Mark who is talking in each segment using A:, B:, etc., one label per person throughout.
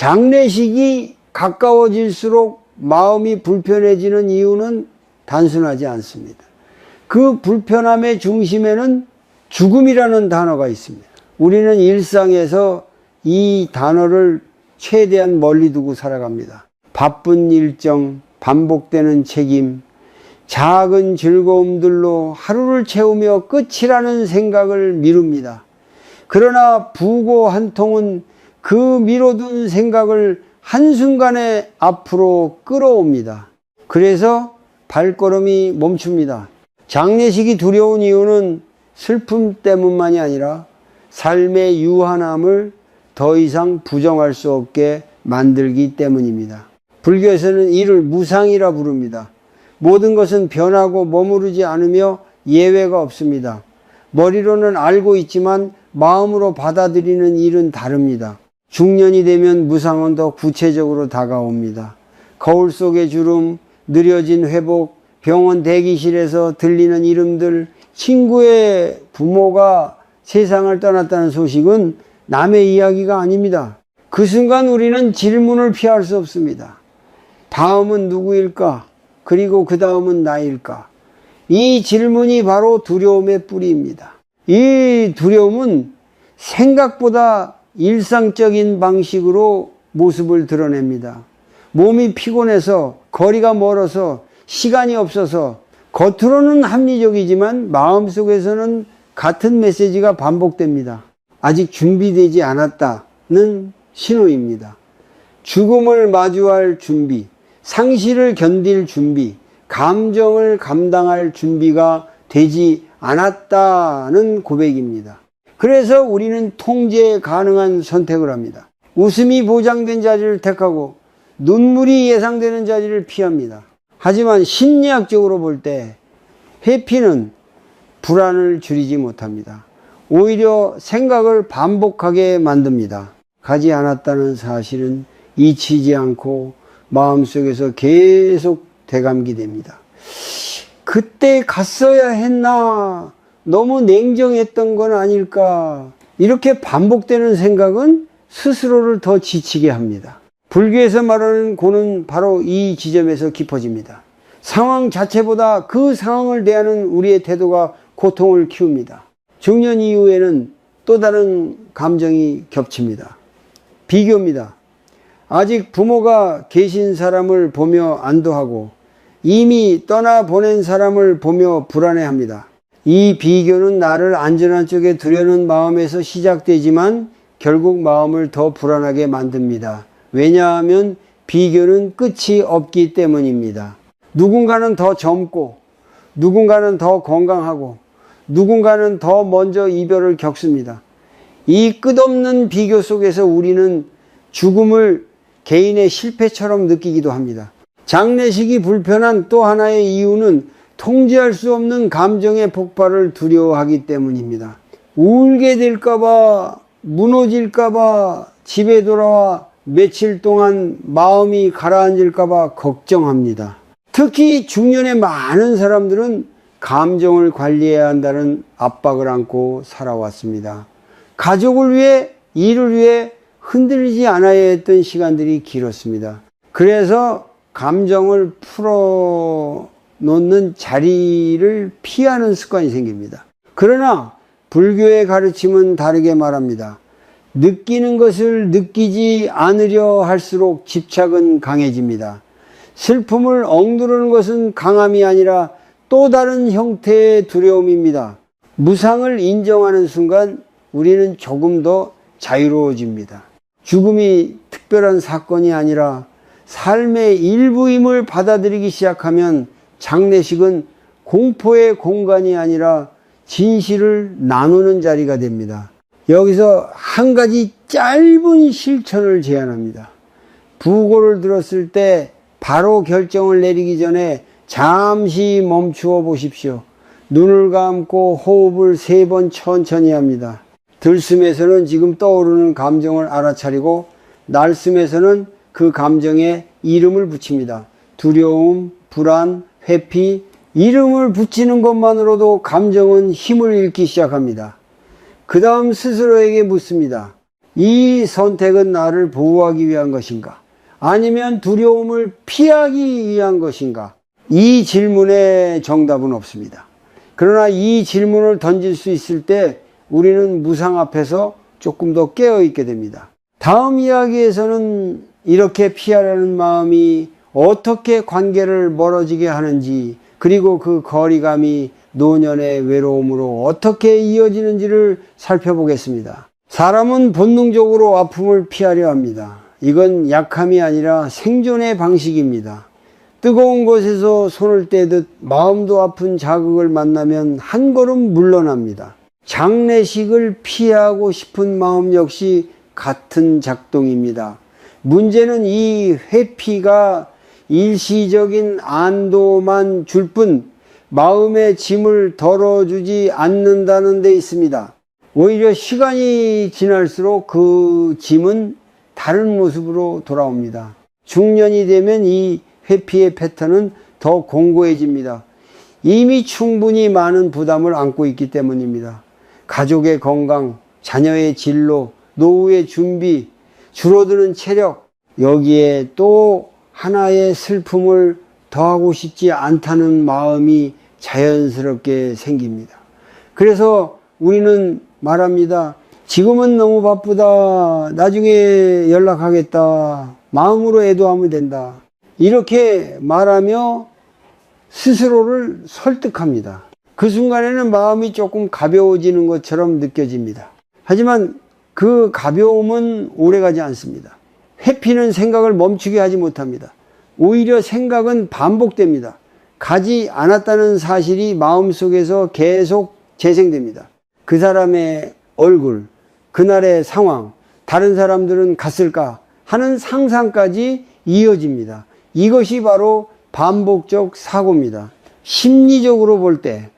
A: 장례식이 가까워질수록 마음이 불편해지는 이유는 단순하지 않습니다. 그 불편함의 중심에는 죽음이라는 단어가 있습니다. 우리는 일상에서 이 단어를 최대한 멀리 두고 살아갑니다. 바쁜 일정, 반복되는 책임, 작은 즐거움들로 하루를 채우며 끝이라는 생각을 미룹니다. 그러나 부고 한 통은 그 미뤄둔 생각을 한순간에 앞으로 끌어옵니다. 그래서 발걸음이 멈춥니다. 장례식이 두려운 이유는 슬픔 때문만이 아니라 삶의 유한함을 더 이상 부정할 수 없게 만들기 때문입니다. 불교에서는 이를 무상이라 부릅니다. 모든 것은 변하고 머무르지 않으며 예외가 없습니다. 머리로는 알고 있지만 마음으로 받아들이는 일은 다릅니다. 중년이 되면 무상은 더 구체적으로 다가옵니다. 거울 속의 주름, 느려진 회복, 병원 대기실에서 들리는 이름들, 친구의 부모가 세상을 떠났다는 소식은 남의 이야기가 아닙니다. 그 순간 우리는 질문을 피할 수 없습니다. 다음은 누구일까? 그리고 그 다음은 나일까? 이 질문이 바로 두려움의 뿌리입니다. 이 두려움은 생각보다 일상적인 방식으로 모습을 드러냅니다. 몸이 피곤해서, 거리가 멀어서, 시간이 없어서, 겉으로는 합리적이지만 마음속에서는 같은 메시지가 반복됩니다. 아직 준비되지 않았다는 신호입니다. 죽음을 마주할 준비, 상실을 견딜 준비, 감정을 감당할 준비가 되지 않았다는 고백입니다. 그래서 우리는 통제 가능한 선택을 합니다. 웃음이 보장된 자리를 택하고 눈물이 예상되는 자리를 피합니다. 하지만 심리학적으로 볼 때 회피는 불안을 줄이지 못합니다. 오히려 생각을 반복하게 만듭니다. 가지 않았다는 사실은 잊히지 않고 마음속에서 계속 되감기됩니다. 그때 갔어야 했나? 너무 냉정했던 건 아닐까? 이렇게 반복되는 생각은 스스로를 더 지치게 합니다. 불교에서 말하는 고는 바로 이 지점에서 깊어집니다. 상황 자체보다 그 상황을 대하는 우리의 태도가 고통을 키웁니다. 중년 이후에는 또 다른 감정이 겹칩니다. 비교입니다. 아직 부모가 계신 사람을 보며 안도하고 이미 떠나보낸 사람을 보며 불안해합니다. 이 비교는 나를 안전한 쪽에 두려는 마음에서 시작되지만 결국 마음을 더 불안하게 만듭니다. 왜냐하면 비교는 끝이 없기 때문입니다. 누군가는 더 젊고, 누군가는 더 건강하고, 누군가는 더 먼저 이별을 겪습니다. 이 끝없는 비교 속에서 우리는 죽음을 개인의 실패처럼 느끼기도 합니다. 장례식이 불편한 또 하나의 이유는 통제할 수 없는 감정의 폭발을 두려워하기 때문입니다. 울게 될까봐, 무너질까봐, 집에 돌아와 며칠 동안 마음이 가라앉을까봐 걱정합니다. 특히 중년의 많은 사람들은 감정을 관리해야 한다는 압박을 안고 살아왔습니다. 가족을 위해, 일을 위해 흔들리지 않아야 했던 시간들이 길었습니다. 그래서 감정을 풀어놓는 자리를 피하는 습관이 생깁니다. 그러나 불교의 가르침은 다르게 말합니다. 느끼는 것을 느끼지 않으려 할수록 집착은 강해집니다. 슬픔을 억누르는 것은 강함이 아니라 또 다른 형태의 두려움입니다. 무상을 인정하는 순간 우리는 조금 더 자유로워집니다. 죽음이 특별한 사건이 아니라 삶의 일부임을 받아들이기 시작하면 장례식은 공포의 공간이 아니라 진실을 나누는 자리가 됩니다. 여기서 한 가지 짧은 실천을 제안합니다. 부고를 들었을 때 바로 결정을 내리기 전에 잠시 멈추어 보십시오. 눈을 감고 호흡을 3번 천천히 합니다. 들숨에서는 지금 떠오르는 감정을 알아차리고 날숨에서는 그 감정에 이름을 붙입니다. 두려움, 불안, 회피, 이름을 붙이는 것만으로도 감정은 힘을 잃기 시작합니다. 그 다음 스스로에게 묻습니다. 이 선택은 나를 보호하기 위한 것인가? 아니면 두려움을 피하기 위한 것인가? 이 질문의 정답은 없습니다. 그러나 이 질문을 던질 수 있을 때 우리는 무상 앞에서 조금 더 깨어있게 됩니다. 다음 이야기에서는 이렇게 피하려는 마음이 어떻게 관계를 멀어지게 하는지, 그리고 그 거리감이 노년의 외로움으로 어떻게 이어지는지를 살펴보겠습니다. 사람은 본능적으로 아픔을 피하려 합니다. 이건 약함이 아니라 생존의 방식입니다. 뜨거운 곳에서 손을 떼듯 마음도 아픈 자극을 만나면 한 걸음 물러납니다. 장례식을 피하고 싶은 마음 역시 같은 작동입니다. 문제는 이 회피가 일시적인 안도만 줄 뿐 마음의 짐을 덜어주지 않는다는 데 있습니다. 오히려 시간이 지날수록 그 짐은 다른 모습으로 돌아옵니다. 중년이 되면 이 회피의 패턴은 더 공고해집니다. 이미 충분히 많은 부담을 안고 있기 때문입니다. 가족의 건강, 자녀의 진로, 노후의 준비, 줄어드는 체력, 여기에 또 하나의 슬픔을 더하고 싶지 않다는 마음이 자연스럽게 생깁니다. 그래서 우리는 말합니다. 지금은 너무 바쁘다. 나중에 연락하겠다. 마음으로 애도하면 된다. 이렇게 말하며 스스로를 설득합니다. 그 순간에는 마음이 조금 가벼워지는 것처럼 느껴집니다. 하지만 그 가벼움은 오래가지 않습니다. 회피는 생각을 멈추게 하지 못합니다. 오히려 생각은 반복됩니다. 가지 않았다는 사실이 마음속에서 계속 재생됩니다. 그 사람의 얼굴, 그날의 상황, 다른 사람들은 갔을까 하는 상상까지 이어집니다. 이것이 바로 반복적 사고입니다. 심리적으로 볼 때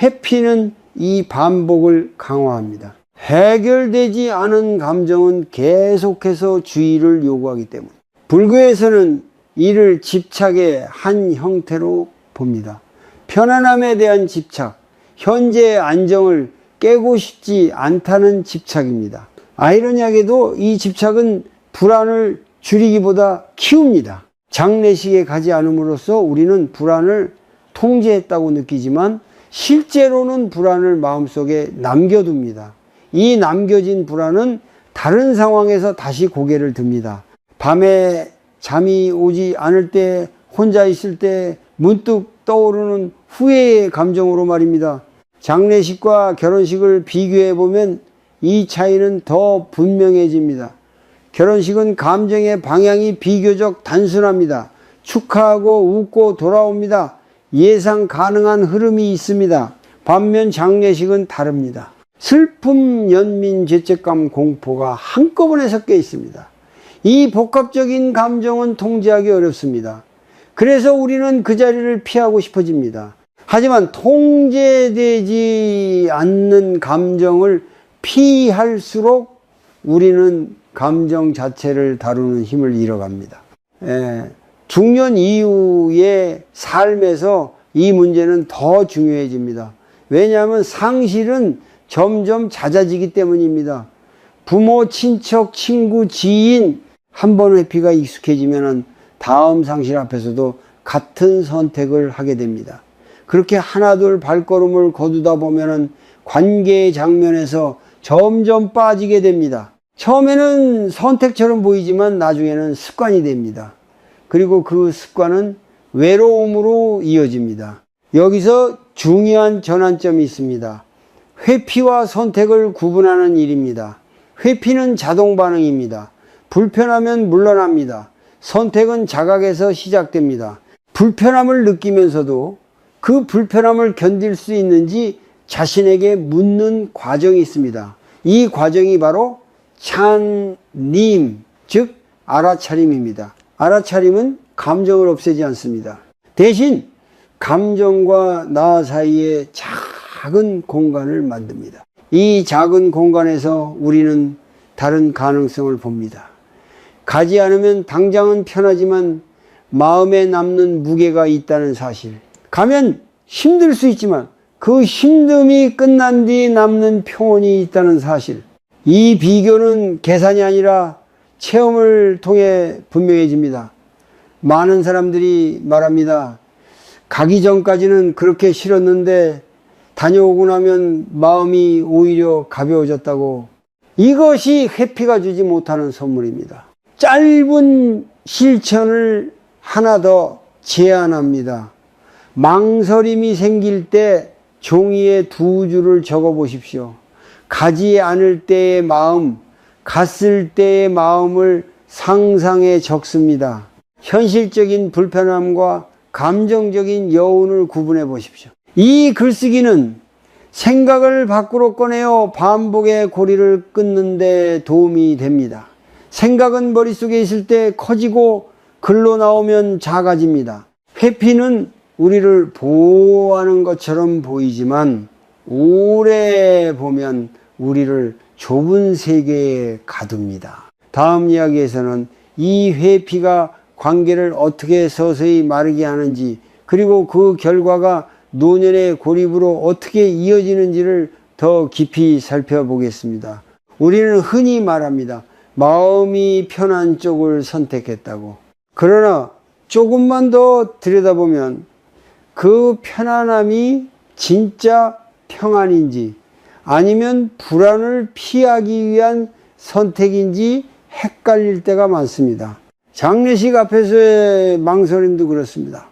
A: 회피는 이 반복을 강화합니다. 해결되지 않은 감정은 계속해서 주의를 요구하기 때문에 불교에서는 이를 집착의 한 형태로 봅니다. 편안함에 대한 집착, 현재의 안정을 깨고 싶지 않다는 집착입니다. 아이러니하게도 이 집착은 불안을 줄이기보다 키웁니다. 장례식에 가지 않음으로써 우리는 불안을 통제했다고 느끼지만 실제로는 불안을 마음속에 남겨둡니다. 이 남겨진 불안은 다른 상황에서 다시 고개를 듭니다. 밤에 잠이 오지 않을 때, 혼자 있을 때 문득 떠오르는 후회의 감정으로 말입니다. 장례식과 결혼식을 비교해 보면 이 차이는 더 분명해집니다. 결혼식은 감정의 방향이 비교적 단순합니다. 축하하고 웃고 돌아옵니다. 예상 가능한 흐름이 있습니다. 반면 장례식은 다릅니다. 슬픔, 연민, 죄책감, 공포가 한꺼번에 섞여 있습니다. 이 복합적인 감정은 통제하기 어렵습니다. 그래서 우리는 그 자리를 피하고 싶어집니다. 하지만 통제되지 않는 감정을 피할수록 우리는 감정 자체를 다루는 힘을 잃어갑니다. 중년 이후의 삶에서 이 문제는 더 중요해집니다. 왜냐하면 상실은 점점 잦아지기 때문입니다. 부모, 친척, 친구, 지인 한 번 회피가 익숙해지면 다음 상실 앞에서도 같은 선택을 하게 됩니다. 그렇게 하나둘 발걸음을 거두다 보면 관계의 장면에서 점점 빠지게 됩니다. 처음에는 선택처럼 보이지만 나중에는 습관이 됩니다. 그리고 그 습관은 외로움으로 이어집니다. 여기서 중요한 전환점이 있습니다. 회피와 선택을 구분하는 일입니다. 회피는 자동 반응입니다. 불편하면 물러납니다. 선택은 자각에서 시작됩니다. 불편함을 느끼면서도 그 불편함을 견딜 수 있는지 자신에게 묻는 과정이 있습니다. 이 과정이 바로 찬림, 즉 알아차림입니다. 알아차림은 감정을 없애지 않습니다. 대신 감정과 나 사이에 작은 공간을 만듭니다. 이 작은 공간에서 우리는 다른 가능성을 봅니다. 가지 않으면 당장은 편하지만 마음에 남는 무게가 있다는 사실. 가면 힘들 수 있지만 그 힘듦이 끝난 뒤 남는 평온이 있다는 사실. 이 비교는 계산이 아니라 체험을 통해 분명해집니다. 많은 사람들이 말합니다. 가기 전까지는 그렇게 싫었는데 다녀오고 나면 마음이 오히려 가벼워졌다고. 이것이 회피가 주지 못하는 선물입니다. 짧은 실천을 하나 더 제안합니다. 망설임이 생길 때 종이에 2줄을 적어 보십시오. 가지 않을 때의 마음, 갔을 때의 마음을 상상해 적습니다. 현실적인 불편함과 감정적인 여운을 구분해 보십시오. 이 글쓰기는 생각을 밖으로 꺼내어 반복의 고리를 끊는 데 도움이 됩니다. 생각은 머릿속에 있을 때 커지고 글로 나오면 작아집니다. 회피는 우리를 보호하는 것처럼 보이지만 오래 보면 우리를 좁은 세계에 가둡니다. 다음 이야기에서는 이 회피가 관계를 어떻게 서서히 마르게 하는지, 그리고 그 결과가 노년의 고립으로 어떻게 이어지는지를 더 깊이 살펴보겠습니다. 우리는 흔히 말합니다. 마음이 편한 쪽을 선택했다고. 그러나 조금만 더 들여다보면 그 편안함이 진짜 평안인지 아니면 불안을 피하기 위한 선택인지 헷갈릴 때가 많습니다. 장례식 앞에서의 망설임도 그렇습니다.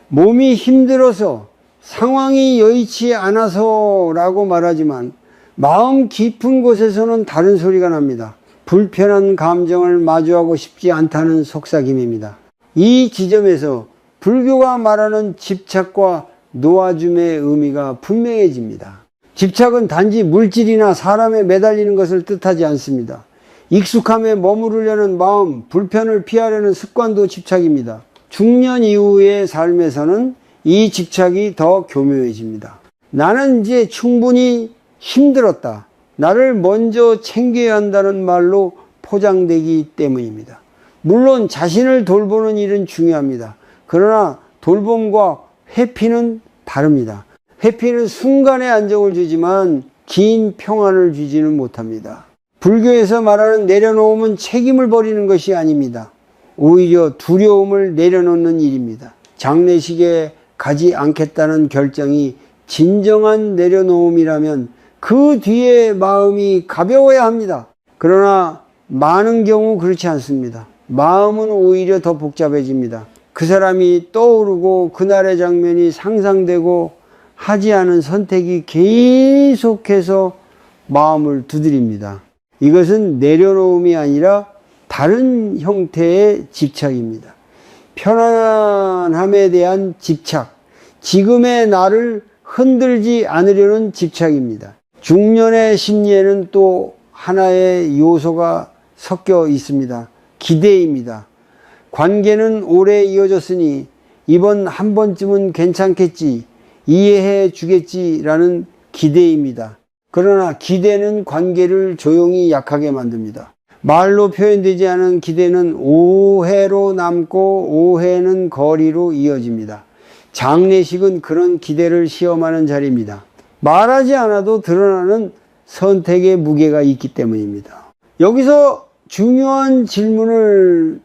A: 몸이 힘들어서, 상황이 여의치 않아서 라고 말하지만 마음 깊은 곳에서는 다른 소리가 납니다. 불편한 감정을 마주하고 싶지 않다는 속삭임입니다. 이 지점에서 불교가 말하는 집착과 놓아줌의 의미가 분명해집니다. 집착은 단지 물질이나 사람에 매달리는 것을 뜻하지 않습니다. 익숙함에 머무르려는 마음, 불편을 피하려는 습관도 집착입니다. 중년 이후의 삶에서는 이 집착이 더 교묘해집니다. 나는 이제 충분히 힘들었다. 나를 먼저 챙겨야 한다는 말로 포장되기 때문입니다. 물론 자신을 돌보는 일은 중요합니다. 그러나 돌봄과 회피는 다릅니다. 회피는 순간의 안정을 주지만 긴 평안을 주지는 못합니다. 불교에서 말하는 내려놓음은 책임을 버리는 것이 아닙니다. 오히려 두려움을 내려놓는 일입니다. 장례식에 가지 않겠다는 결정이 진정한 내려놓음이라면 그 뒤에 마음이 가벼워야 합니다. 그러나 많은 경우 그렇지 않습니다. 마음은 오히려 더 복잡해집니다. 그 사람이 떠오르고 그날의 장면이 상상되고 하지 않은 선택이 계속해서 마음을 두드립니다. 이것은 내려놓음이 아니라 다른 형태의 집착입니다. 편안함에 대한 집착, 지금의 나를 흔들지 않으려는 집착입니다. 중년의 심리에는 또 하나의 요소가 섞여 있습니다. 기대입니다. 관계는 오래 이어졌으니 이번 한 번쯤은 괜찮겠지, 이해해 주겠지라는 기대입니다. 그러나 기대는 관계를 조용히 약하게 만듭니다. 말로 표현되지 않은 기대는 오해로 남고 오해는 거리로 이어집니다. 장례식은 그런 기대를 시험하는 자리입니다. 말하지 않아도 드러나는 선택의 무게가 있기 때문입니다. 여기서 중요한 질문을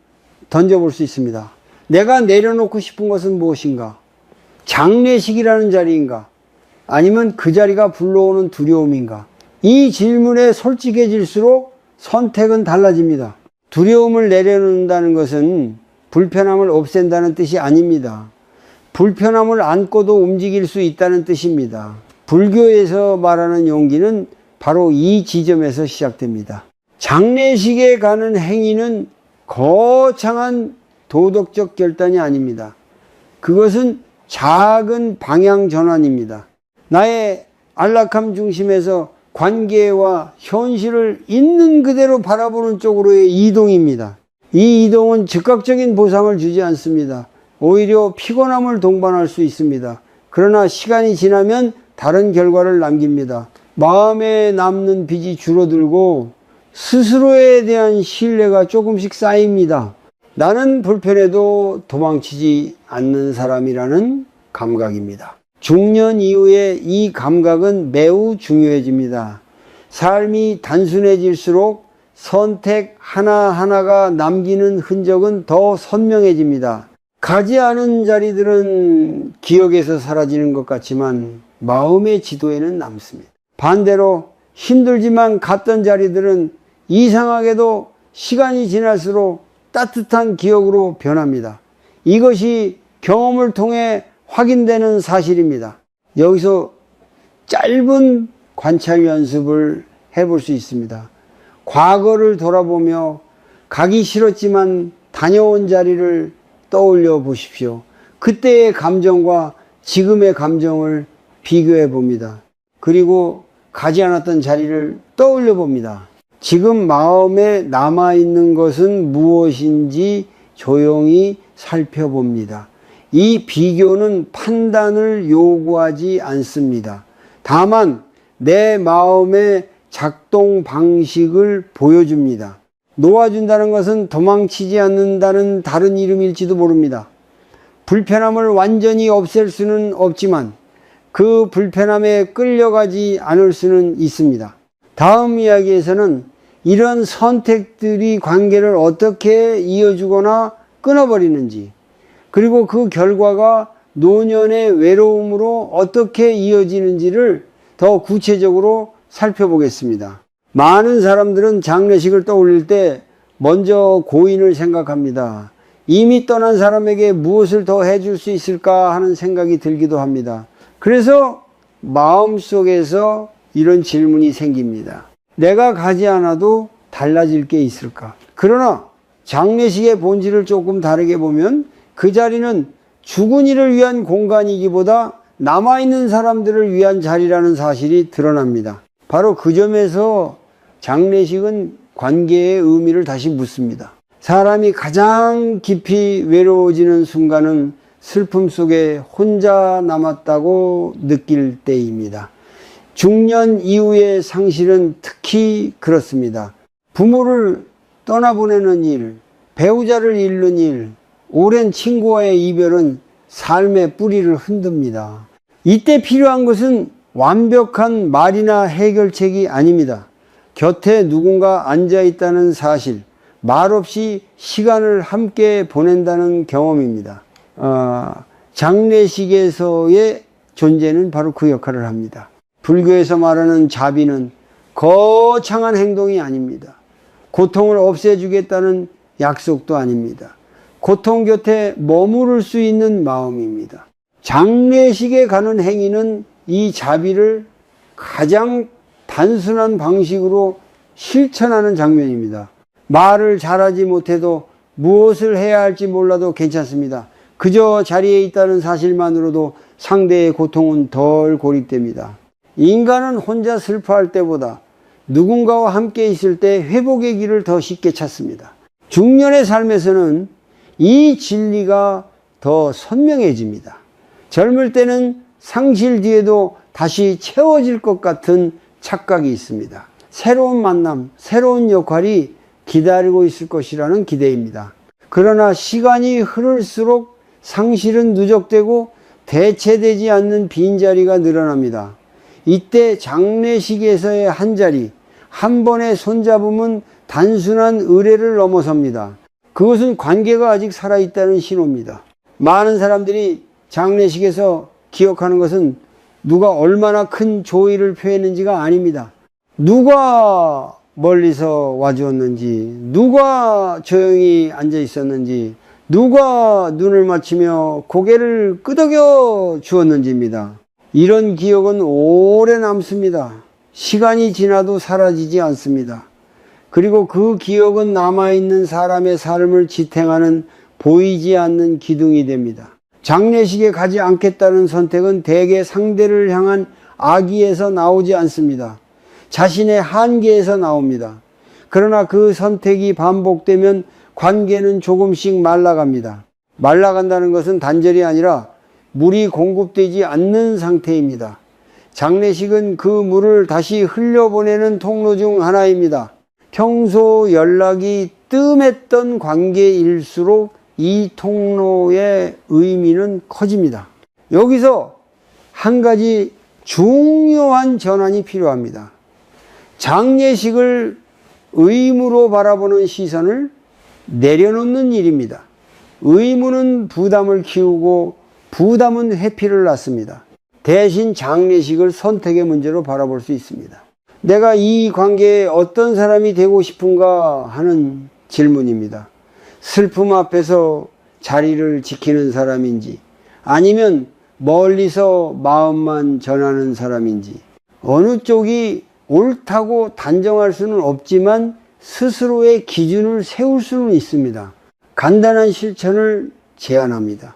A: 던져볼 수 있습니다. 내가 내려놓고 싶은 것은 무엇인가? 장례식이라는 자리인가? 아니면 그 자리가 불러오는 두려움인가? 이 질문에 솔직해질수록 선택은 달라집니다. 두려움을 내려놓는다는 것은 불편함을 없앤다는 뜻이 아닙니다. 불편함을 안고도 움직일 수 있다는 뜻입니다. 불교에서 말하는 용기는 바로 이 지점에서 시작됩니다. 장례식에 가는 행위는 거창한 도덕적 결단이 아닙니다. 그것은 작은 방향 전환입니다. 나의 안락함 중심에서 관계와 현실을 있는 그대로 바라보는 쪽으로의 이동입니다. 이 이동은 즉각적인 보상을 주지 않습니다. 오히려 피곤함을 동반할 수 있습니다. 그러나 시간이 지나면 다른 결과를 남깁니다. 마음에 남는 빚이 줄어들고 스스로에 대한 신뢰가 조금씩 쌓입니다. 나는 불편해도 도망치지 않는 사람이라는 감각입니다. 중년 이후에 이 감각은 매우 중요해집니다. 삶이 단순해질수록 선택 하나하나가 남기는 흔적은 더 선명해집니다. 가지 않은 자리들은 기억에서 사라지는 것 같지만 마음의 지도에는 남습니다. 반대로 힘들지만 갔던 자리들은 이상하게도 시간이 지날수록 따뜻한 기억으로 변합니다. 이것이 경험을 통해 확인되는 사실입니다. 여기서 짧은 관찰 연습을 해볼 수 있습니다. 과거를 돌아보며 가기 싫었지만 다녀온 자리를 떠올려 보십시오. 그때의 감정과 지금의 감정을 비교해 봅니다. 그리고 가지 않았던 자리를 떠올려 봅니다. 지금 마음에 남아있는 것은 무엇인지 조용히 살펴봅니다. 이 비교는 판단을 요구하지 않습니다. 다만 내 마음의 작동 방식을 보여줍니다. 놓아준다는 것은 도망치지 않는다는 다른 이름일지도 모릅니다. 불편함을 완전히 없앨 수는 없지만 그 불편함에 끌려가지 않을 수는 있습니다. 다음 이야기에서는 이런 선택들이 관계를 어떻게 이어주거나 끊어버리는지, 그리고 그 결과가 노년의 외로움으로 어떻게 이어지는지를 더 구체적으로 살펴보겠습니다. 많은 사람들은 장례식을 떠올릴 때 먼저 고인을 생각합니다. 이미 떠난 사람에게 무엇을 더 해줄 수 있을까 하는 생각이 들기도 합니다. 그래서 마음속에서 이런 질문이 생깁니다. 내가 가지 않아도 달라질 게 있을까? 그러나 장례식의 본질을 조금 다르게 보면 그 자리는 죽은 이를 위한 공간이기보다 남아있는 사람들을 위한 자리라는 사실이 드러납니다. 바로 그 점에서 장례식은 관계의 의미를 다시 묻습니다. 사람이 가장 깊이 외로워지는 순간은 슬픔 속에 혼자 남았다고 느낄 때입니다. 중년 이후의 상실은 특히 그렇습니다. 부모를 떠나보내는 일, 배우자를 잃는 일, 오랜 친구와의 이별은 삶의 뿌리를 흔듭니다. 이때 필요한 것은 완벽한 말이나 해결책이 아닙니다. 곁에 누군가 앉아 있다는 사실, 말없이 시간을 함께 보낸다는 경험입니다. 장례식에서의 존재는 바로 그 역할을 합니다. 불교에서 말하는 자비는 거창한 행동이 아닙니다. 고통을 없애주겠다는 약속도 아닙니다. 고통 곁에 머무를 수 있는 마음입니다. 장례식에 가는 행위는 이 자비를 가장 단순한 방식으로 실천하는 장면입니다. 말을 잘하지 못해도 무엇을 해야 할지 몰라도 괜찮습니다. 그저 자리에 있다는 사실만으로도 상대의 고통은 덜 고립됩니다. 인간은 혼자 슬퍼할 때보다 누군가와 함께 있을 때 회복의 길을 더 쉽게 찾습니다. 중년의 삶에서는 이 진리가 더 선명해집니다. 젊을 때는 상실 뒤에도 다시 채워질 것 같은 착각이 있습니다. 새로운 만남, 새로운 역할이 기다리고 있을 것이라는 기대입니다. 그러나 시간이 흐를수록 상실은 누적되고 대체되지 않는 빈자리가 늘어납니다. 이때 장례식에서의 한 자리, 한 번의 손잡음은 단순한 의례를 넘어섭니다. 그것은 관계가 아직 살아있다는 신호입니다. 많은 사람들이 장례식에서 기억하는 것은 누가 얼마나 큰 조의를 표했는지가 아닙니다. 누가 멀리서 와주었는지, 누가 조용히 앉아 있었는지, 누가 눈을 맞추며 고개를 끄덕여 주었는지입니다. 이런 기억은 오래 남습니다. 시간이 지나도 사라지지 않습니다. 그리고 그 기억은 남아있는 사람의 삶을 지탱하는 보이지 않는 기둥이 됩니다. 장례식에 가지 않겠다는 선택은 대개 상대를 향한 악의에서 나오지 않습니다. 자신의 한계에서 나옵니다. 그러나 그 선택이 반복되면 관계는 조금씩 말라갑니다. 말라간다는 것은 단절이 아니라 물이 공급되지 않는 상태입니다. 장례식은 그 물을 다시 흘려보내는 통로 중 하나입니다. 평소 연락이 뜸했던 관계일수록 이 통로의 의미는 커집니다. 여기서 한 가지 중요한 전환이 필요합니다. 장례식을 의무로 바라보는 시선을 내려놓는 일입니다. 의무는 부담을 키우고 부담은 회피를 낳습니다. 대신 장례식을 선택의 문제로 바라볼 수 있습니다. 내가 이 관계에 어떤 사람이 되고 싶은가 하는 질문입니다. 슬픔 앞에서 자리를 지키는 사람인지, 아니면 멀리서 마음만 전하는 사람인지, 어느 쪽이 옳다고 단정할 수는 없지만 스스로의 기준을 세울 수는 있습니다. 간단한 실천을 제안합니다.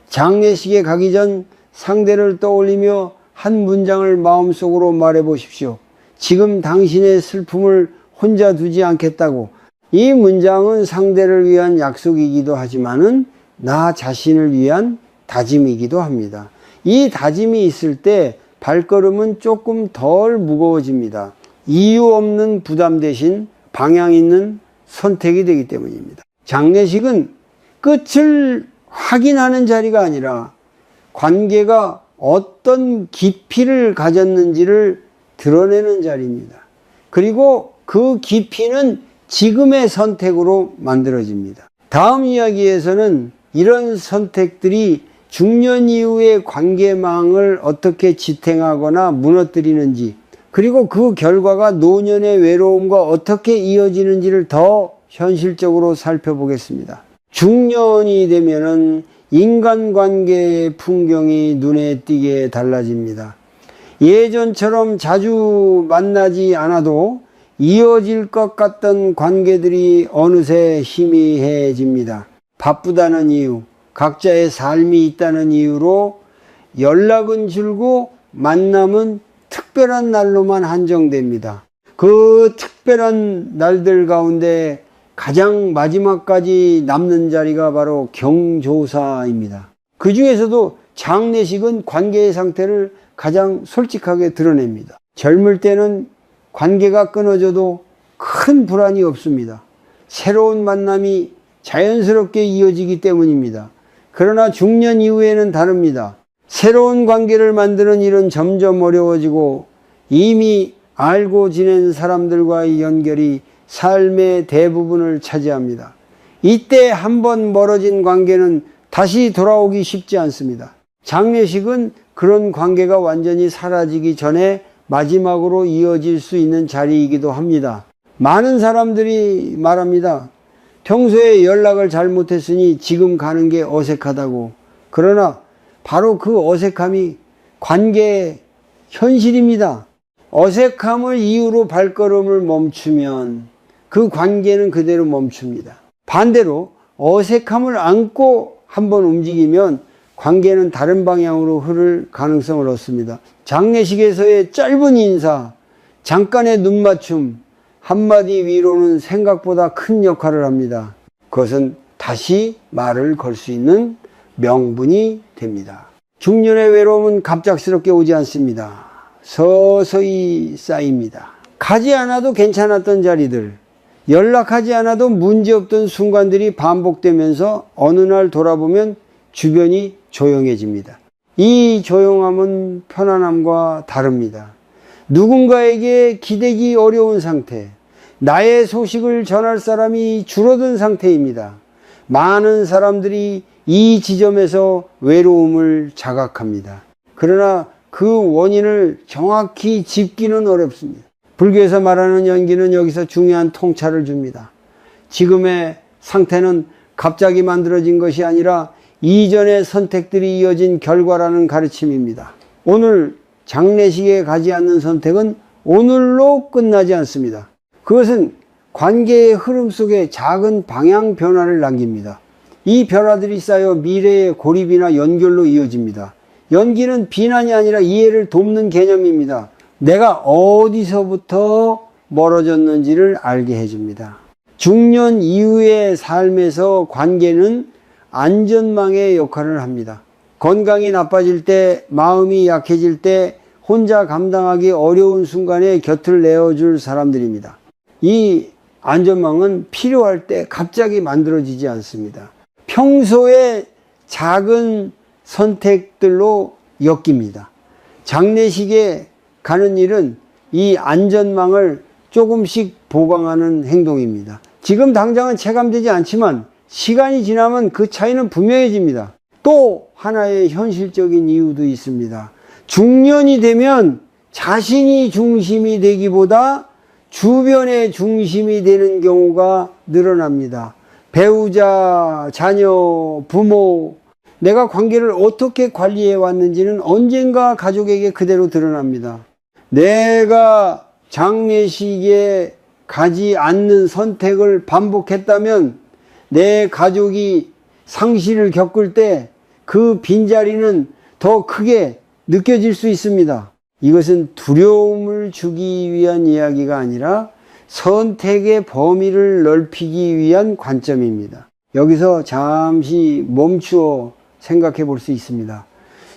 A: 장례식에 가기 전 상대를 떠올리며 한 문장을 마음속으로 말해 보십시오. 지금 당신의 슬픔을 혼자 두지 않겠다고. 이 문장은 상대를 위한 약속이기도 하지만은 나 자신을 위한 다짐이기도 합니다. 이 다짐이 있을 때 발걸음은 조금 덜 무거워집니다. 이유 없는 부담 대신 방향 있는 선택이 되기 때문입니다. 장례식은 끝을 확인하는 자리가 아니라 관계가 어떤 깊이를 가졌는지를 드러내는 자리입니다. 그리고 그 깊이는 지금의 선택으로 만들어집니다. 다음 이야기에서는 이런 선택들이 중년 이후의 관계망을 어떻게 지탱하거나 무너뜨리는지, 그리고 그 결과가 노년의 외로움과 어떻게 이어지는지를 더 현실적으로 살펴보겠습니다. 중년이 되면은 인간관계의 풍경이 눈에 띄게 달라집니다. 예전처럼 자주 만나지 않아도 이어질 것 같던 관계들이 어느새 희미해집니다. 바쁘다는 이유, 각자의 삶이 있다는 이유로 연락은 줄고 만남은 특별한 날로만 한정됩니다. 그 특별한 날들 가운데 가장 마지막까지 남는 자리가 바로 경조사입니다. 그 중에서도 장례식은 관계의 상태를 가장 솔직하게 드러냅니다. 젊을 때는 관계가 끊어져도 큰 불안이 없습니다. 새로운 만남이 자연스럽게 이어지기 때문입니다. 그러나 중년 이후에는 다릅니다. 새로운 관계를 만드는 일은 점점 어려워지고 이미 알고 지낸 사람들과의 연결이 삶의 대부분을 차지합니다. 이때 한번 멀어진 관계는 다시 돌아오기 쉽지 않습니다. 장례식은 그런 관계가 완전히 사라지기 전에 마지막으로 이어질 수 있는 자리이기도 합니다. 많은 사람들이 말합니다. 평소에 연락을 잘못했으니 지금 가는 게 어색하다고. 그러나 바로 그 어색함이 관계의 현실입니다. 어색함을 이유로 발걸음을 멈추면 그 관계는 그대로 멈춥니다. 반대로 어색함을 안고 한번 움직이면 관계는 다른 방향으로 흐를 가능성을 얻습니다. 장례식에서의 짧은 인사, 잠깐의 눈맞춤, 한마디 위로는 생각보다 큰 역할을 합니다. 그것은 다시 말을 걸 수 있는 명분이 됩니다. 중년의 외로움은 갑작스럽게 오지 않습니다. 서서히 쌓입니다. 가지 않아도 괜찮았던 자리들, 연락하지 않아도 문제없던 순간들이 반복되면서 어느 날 돌아보면 주변이 조용해집니다. 이 조용함은 편안함과 다릅니다. 누군가에게 기대기 어려운 상태, 나의 소식을 전할 사람이 줄어든 상태입니다. 많은 사람들이 이 지점에서 외로움을 자각합니다. 그러나 그 원인을 정확히 짚기는 어렵습니다. 불교에서 말하는 연기는 여기서 중요한 통찰을 줍니다. 지금의 상태는 갑자기 만들어진 것이 아니라 이전의 선택들이 이어진 결과라는 가르침입니다. 오늘 장례식에 가지 않는 선택은 오늘로 끝나지 않습니다. 그것은 관계의 흐름 속에 작은 방향 변화를 남깁니다. 이 변화들이 쌓여 미래의 고립이나 연결로 이어집니다. 연기는 비난이 아니라 이해를 돕는 개념입니다. 내가 어디서부터 멀어졌는지를 알게 해줍니다. 중년 이후의 삶에서 관계는 안전망의 역할을 합니다. 건강이 나빠질 때, 마음이 약해질 때 혼자 감당하기 어려운 순간에 곁을 내어줄 사람들입니다. 이 안전망은 필요할 때 갑자기 만들어지지 않습니다. 평소에 작은 선택들로 엮입니다. 장례식에 가는 일은 이 안전망을 조금씩 보강하는 행동입니다. 지금 당장은 체감되지 않지만 시간이 지나면 그 차이는 분명해집니다. 또 하나의 현실적인 이유도 있습니다. 중년이 되면 자신이 중심이 되기보다 주변의 중심이 되는 경우가 늘어납니다. 배우자, 자녀, 부모, 내가 관계를 어떻게 관리해 왔는지는 언젠가 가족에게 그대로 드러납니다. 내가 장례식에 가지 않는 선택을 반복했다면 내 가족이 상실을 겪을 때 그 빈자리는 더 크게 느껴질 수 있습니다. 이것은 두려움을 주기 위한 이야기가 아니라 선택의 범위를 넓히기 위한 관점입니다. 여기서 잠시 멈추어 생각해 볼 수 있습니다.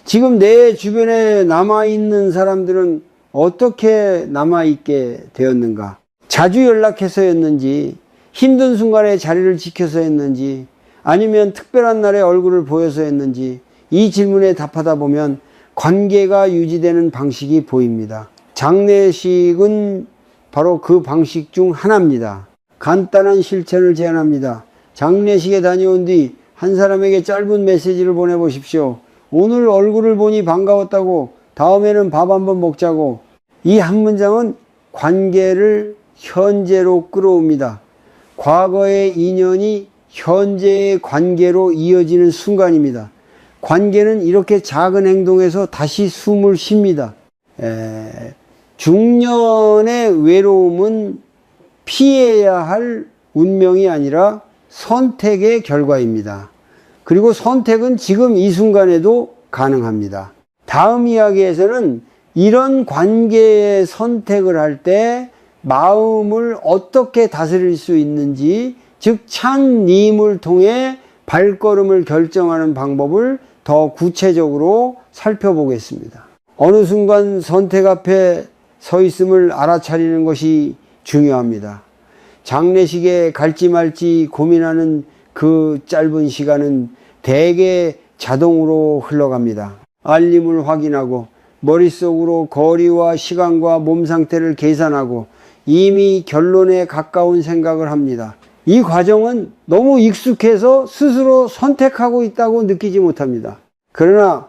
A: 지금 내 주변에 남아있는 사람들은 어떻게 남아있게 되었는가? 자주 연락해서였는지, 힘든 순간에 자리를 지켜서였는지, 아니면 특별한 날에 얼굴을 보여서였는지, 이 질문에 답하다 보면 관계가 유지되는 방식이 보입니다. 장례식은 바로 그 방식 중 하나입니다. 간단한 실천을 제안합니다. 장례식에 다녀온 뒤 한 사람에게 짧은 메시지를 보내보십시오. 오늘 얼굴을 보니 반가웠다고, 다음에는 밥 한번 먹자고. 이 한 문장은 관계를 현재로 끌어옵니다. 과거의 인연이 현재의 관계로 이어지는 순간입니다. 관계는 이렇게 작은 행동에서 다시 숨을 쉽니다. 중년의 외로움은 피해야 할 운명이 아니라 선택의 결과입니다. 그리고 선택은 지금 이 순간에도 가능합니다. 다음 이야기에서는 이런 관계의 선택을 할 때 마음을 어떻게 다스릴 수 있는지, 즉 찬님을 통해 발걸음을 결정하는 방법을 더 구체적으로 살펴보겠습니다. 어느 순간 선택 앞에 서 있음을 알아차리는 것이 중요합니다. 장례식에 갈지 말지 고민하는 그 짧은 시간은 대개 자동으로 흘러갑니다. 알림을 확인하고 머릿속으로 거리와 시간과 몸 상태를 계산하고 이미 결론에 가까운 생각을 합니다. 이 과정은 너무 익숙해서 스스로 선택하고 있다고 느끼지 못합니다. 그러나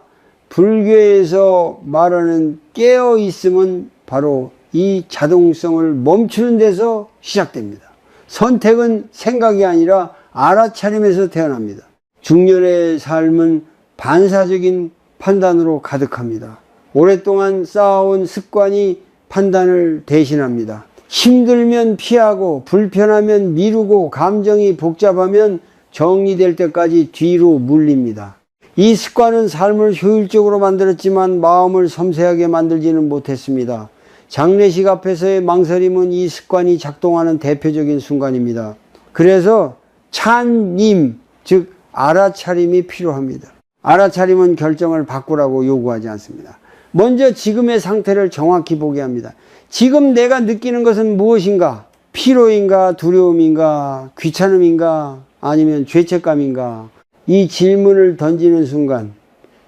A: 불교에서 말하는 깨어있음은 바로 이 자동성을 멈추는 데서 시작됩니다. 선택은 생각이 아니라 알아차림에서 태어납니다. 중년의 삶은 반사적인 판단으로 가득합니다. 오랫동안 쌓아온 습관이 판단을 대신합니다. 힘들면 피하고, 불편하면 미루고, 감정이 복잡하면 정리될 때까지 뒤로 물립니다. 이 습관은 삶을 효율적으로 만들었지만 마음을 섬세하게 만들지는 못했습니다. 장례식 앞에서의 망설임은 이 습관이 작동하는 대표적인 순간입니다. 그래서 찬님, 즉 알아차림이 필요합니다. 알아차림은 결정을 바꾸라고 요구하지 않습니다. 먼저 지금의 상태를 정확히 보게 합니다. 지금 내가 느끼는 것은 무엇인가? 피로인가? 두려움인가? 귀찮음인가? 아니면 죄책감인가? 이 질문을 던지는 순간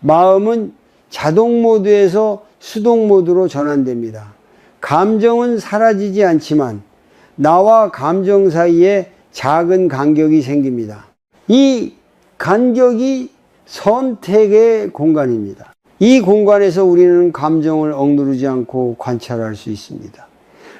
A: 마음은 자동 모드에서 수동 모드로 전환됩니다. 감정은 사라지지 않지만 나와 감정 사이에 작은 간격이 생깁니다. 이 간격이 선택의 공간입니다. 이 공간에서 우리는 감정을 억누르지 않고 관찰할 수 있습니다.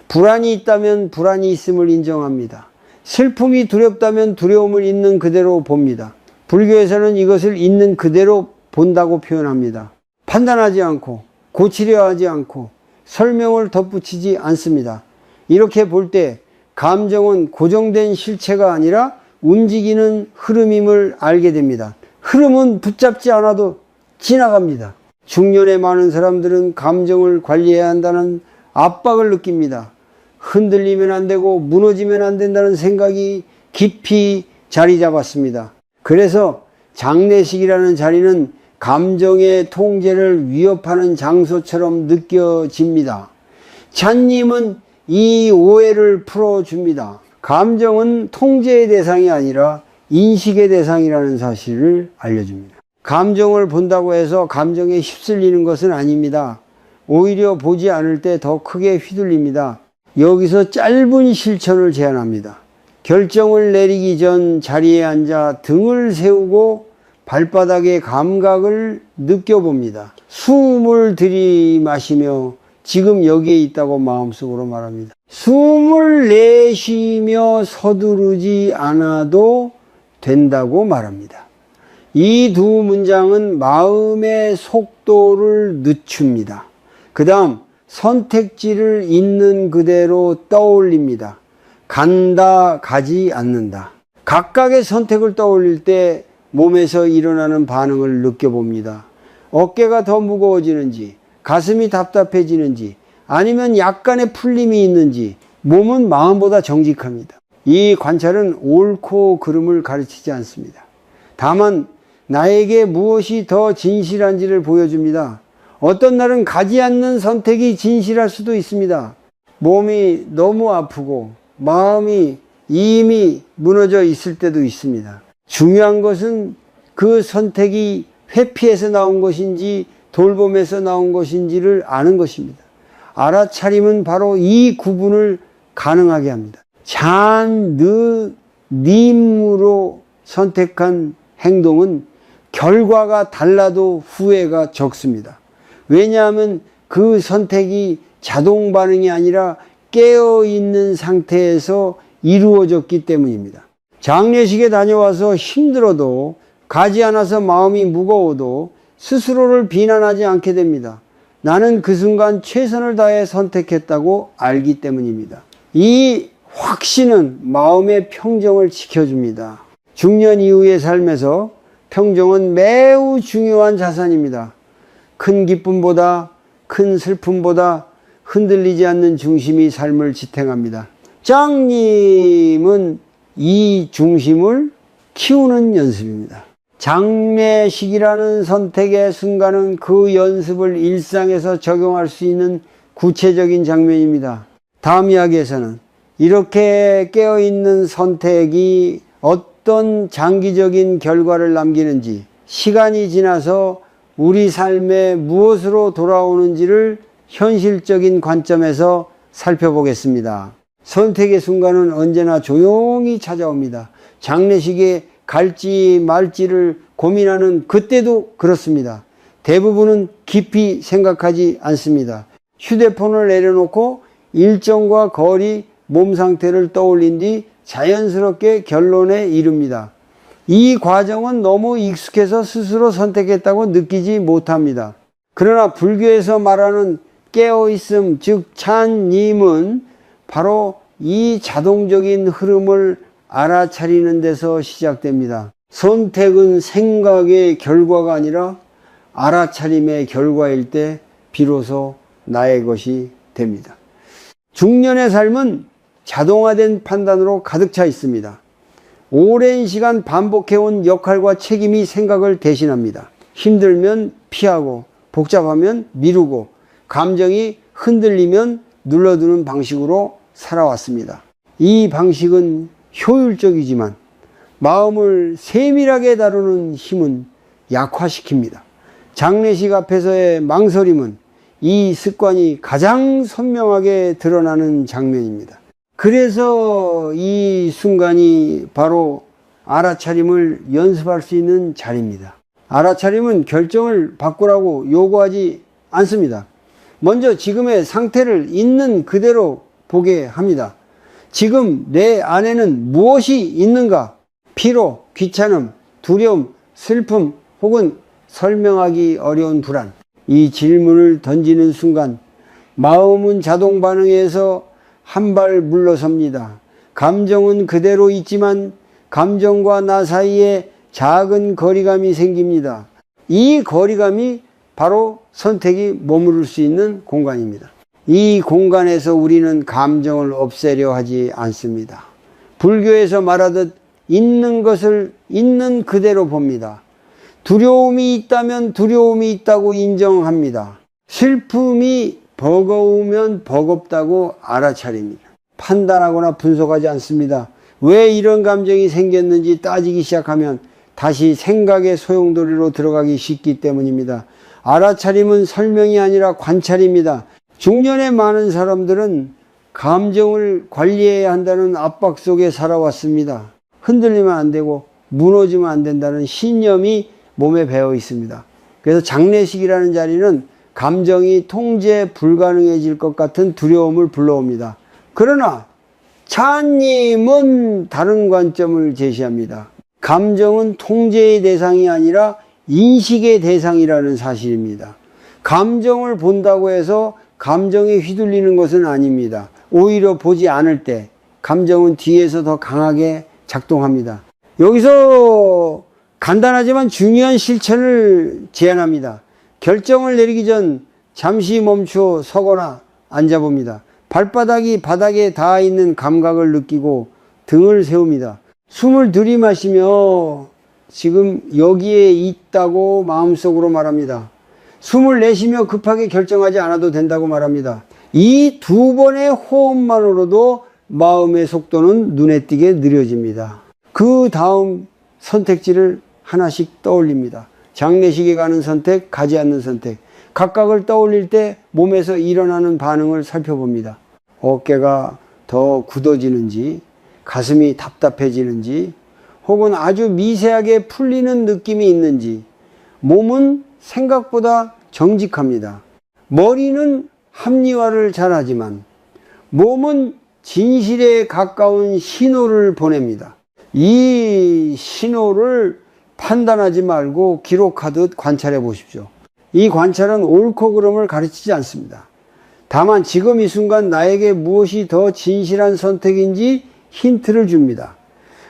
A: 불안이 있다면 불안이 있음을 인정합니다. 슬픔이 두렵다면 두려움을 있는 그대로 봅니다. 불교에서는 이것을 있는 그대로 본다고 표현합니다. 판단하지 않고, 고치려 하지 않고, 설명을 덧붙이지 않습니다. 이렇게 볼 때 감정은 고정된 실체가 아니라 움직이는 흐름임을 알게 됩니다. 흐름은 붙잡지 않아도 지나갑니다. 중년의 많은 사람들은 감정을 관리해야 한다는 압박을 느낍니다. 흔들리면 안 되고 무너지면 안 된다는 생각이 깊이 자리 잡았습니다. 그래서 장례식이라는 자리는 감정의 통제를 위협하는 장소처럼 느껴집니다. 찬님은 이 오해를 풀어줍니다. 감정은 통제의 대상이 아니라 인식의 대상이라는 사실을 알려줍니다. 감정을 본다고 해서 감정에 휩쓸리는 것은 아닙니다. 오히려 보지 않을 때 더 크게 휘둘립니다. 여기서 짧은 실천을 제안합니다. 결정을 내리기 전 자리에 앉아 등을 세우고 발바닥의 감각을 느껴봅니다. 숨을 들이마시며 지금 여기에 있다고 마음속으로 말합니다. 숨을 내쉬며 서두르지 않아도 된다고 말합니다. 이 두 문장은 마음의 속도를 늦춥니다. 그 다음 선택지를 있는 그대로 떠올립니다. 간다, 가지 않는다. 각각의 선택을 떠올릴 때 몸에서 일어나는 반응을 느껴봅니다. 어깨가 더 무거워지는지, 가슴이 답답해지는지, 아니면 약간의 풀림이 있는지, 몸은 마음보다 정직합니다. 이 관찰은 옳고 그름을 가르치지 않습니다. 다만 나에게 무엇이 더 진실한지를 보여줍니다. 어떤 날은 가지 않는 선택이 진실할 수도 있습니다. 몸이 너무 아프고 마음이 이미 무너져 있을 때도 있습니다. 중요한 것은 그 선택이 회피에서 나온 것인지 돌봄에서 나온 것인지를 아는 것입니다. 알아차림은 바로 이 구분을 가능하게 합니다. 님으로 선택한 행동은 결과가 달라도 후회가 적습니다. 왜냐하면 그 선택이 자동 반응이 아니라 깨어있는 상태에서 이루어졌기 때문입니다. 장례식에 다녀와서 힘들어도 가지 않아서 마음이 무거워도 스스로를 비난하지 않게 됩니다. 나는 그 순간 최선을 다해 선택했다고 알기 때문입니다. 이 확신은 마음의 평정을 지켜줍니다. 중년 이후의 삶에서 평정은 매우 중요한 자산입니다. 큰 기쁨보다, 큰 슬픔보다 흔들리지 않는 중심이 삶을 지탱합니다. 장님은 이 중심을 키우는 연습입니다. 장례식이라는 선택의 순간은 그 연습을 일상에서 적용할 수 있는 구체적인 장면입니다. 다음 이야기에서는 이렇게 깨어있는 선택이 어떤 장기적인 결과를 남기는지, 시간이 지나서 우리 삶에 무엇으로 돌아오는지를 현실적인 관점에서 살펴보겠습니다. 선택의 순간은 언제나 조용히 찾아옵니다. 장례식에 갈지 말지를 고민하는 그때도 그렇습니다. 대부분은 깊이 생각하지 않습니다. 휴대폰을 내려놓고 일정과 거리, 몸 상태를 떠올린 뒤 자연스럽게 결론에 이릅니다. 이 과정은 너무 익숙해서 스스로 선택했다고 느끼지 못합니다. 그러나 불교에서 말하는 깨어있음, 즉 찬님은 바로 이 자동적인 흐름을 알아차리는 데서 시작됩니다. 선택은 생각의 결과가 아니라 알아차림의 결과일 때 비로소 나의 것이 됩니다. 중년의 삶은 자동화된 판단으로 가득 차 있습니다. 오랜 시간 반복해온 역할과 책임이 생각을 대신합니다. 힘들면 피하고, 복잡하면 미루고, 감정이 흔들리면 눌러두는 방식으로 살아왔습니다. 이 방식은 효율적이지만 마음을 세밀하게 다루는 힘은 약화시킵니다. 장례식 앞에서의 망설임은 이 습관이 가장 선명하게 드러나는 장면입니다. 그래서 이 순간이 바로 알아차림을 연습할 수 있는 자리입니다. 알아차림은 결정을 바꾸라고 요구하지 않습니다. 먼저 지금의 상태를 있는 그대로 보게 합니다. 지금 내 안에는 무엇이 있는가? 피로, 귀찮음, 두려움, 슬픔, 혹은 설명하기 어려운 불안. 이 질문을 던지는 순간 마음은 자동 반응에서 한 발 물러섭니다. 감정은 그대로 있지만 감정과 나 사이에 작은 거리감이 생깁니다. 이 거리감이 바로 선택이 머무를 수 있는 공간입니다. 이 공간에서 우리는 감정을 없애려 하지 않습니다. 불교에서 말하듯 있는 것을 있는 그대로 봅니다. 두려움이 있다면 두려움이 있다고 인정합니다. 슬픔이 버거우면 버겁다고 알아차립니다. 판단하거나 분석하지 않습니다. 왜 이런 감정이 생겼는지 따지기 시작하면 다시 생각의 소용돌이로 들어가기 쉽기 때문입니다. 알아차림은 설명이 아니라 관찰입니다. 중년의 많은 사람들은 감정을 관리해야 한다는 압박 속에 살아왔습니다. 흔들리면 안 되고 무너지면 안 된다는 신념이 몸에 배어 있습니다. 그래서 장례식이라는 자리는 감정이 통제 불가능해질 것 같은 두려움을 불러옵니다. 그러나 차님은 다른 관점을 제시합니다. 감정은 통제의 대상이 아니라 인식의 대상이라는 사실입니다. 감정을 본다고 해서 감정에 휘둘리는 것은 아닙니다. 오히려 보지 않을 때 감정은 뒤에서 더 강하게 작동합니다. 여기서 간단하지만 중요한 실천을 제안합니다. 결정을 내리기 전 잠시 멈추어 서거나 앉아봅니다. 발바닥이 바닥에 닿아 있는 감각을 느끼고 등을 세웁니다. 숨을 들이마시며 지금 여기에 있다고 마음속으로 말합니다. 숨을 내쉬며 급하게 결정하지 않아도 된다고 말합니다. 이 두 번의 호흡만으로도 마음의 속도는 눈에 띄게 느려집니다. 그 다음 선택지를 하나씩 떠올립니다. 장례식에 가는 선택, 가지 않는 선택. 각각을 떠올릴 때 몸에서 일어나는 반응을 살펴봅니다. 어깨가 더 굳어지는지, 가슴이 답답해지는지, 혹은 아주 미세하게 풀리는 느낌이 있는지, 몸은 생각보다 정직합니다. 머리는 합리화를 잘하지만 몸은 진실에 가까운 신호를 보냅니다. 이 신호를 판단하지 말고 기록하듯 관찰해 보십시오. 이 관찰은 옳고 그름을 가르치지 않습니다. 다만 지금 이 순간 나에게 무엇이 더 진실한 선택인지 힌트를 줍니다.